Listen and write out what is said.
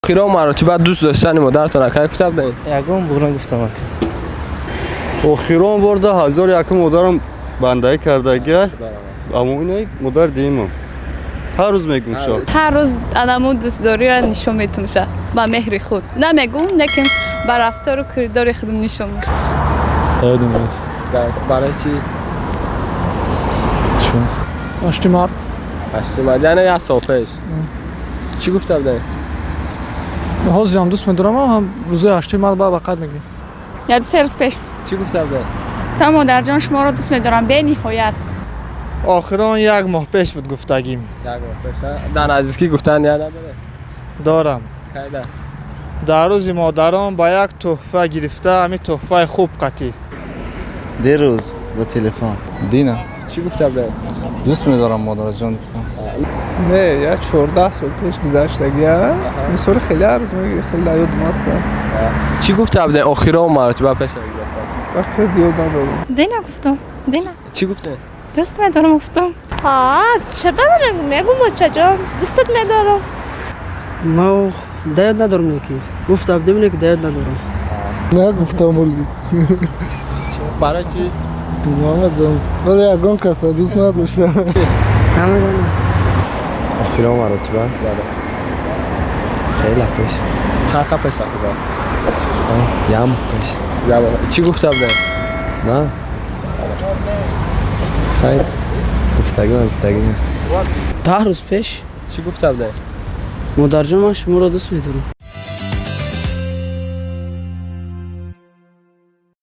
آخرین مرتبه دوست داشتن مادرتان را کی گفته بودین؟ یگان بوران گفتم. آخرین بار ده 1001 مادرم بندگی کرده اما اینه مادر دیمم هر روز میگم شو هر روز آدمو دوست داری را نشون میتونه با مهر خود نمیگم لیکن با رفتار و کردار خودم نشون میشه. یادم نیست. برای چی؟ چون؟ اشتمار. اشتمار یعنی یه سال پیش. چی گفته بودین؟ حاضر هم دوست می‌دارم هم روزای اشتمار با وقت میگیم. یا 2 روز پیش چی گفته بودین؟ گفتم مادر جان شما را دوست می‌دارم به نهایت. آخران 1 ماه پیش بود گفتگیم. 1 ماه پیش. در نزدیکی گفتن یا نداره؟ دارم. کی ده؟ در روز مادرم با یک تحفه گرفته همین تحفه خوب قطعی. دیروز با تلفن دینا چی گفته بودین؟ دوست می‌دارم مادر جان گفتم. نه یا 14 سال پیش گذشتگیه مثال خیلی عرض میگه خیلی یاد ماسته چی گفته بودین آخرین مرتبه پیش گذشته؟ وقتی یاد ندارم دینا گفتم دینا چی گفتین؟ دوست می‌دارم گفتم. چه بدارم میگم بچه جان دوستت میدارم. ما داید ندارم یکی گفت عبدی که داید ندارم. نه گفتم ولی برای چی؟ نمیدونم ولی یگان کسا دوست نداشتم. نمیدونم. آخرین مرتبه خیلی پیش چند وقت پیش بود؟ یم پیش چی گفته بودین؟ نه خیر گفتگی 10 روز پیش چی گفته بودین؟ مادر جان من شما را دوست می‌دارم.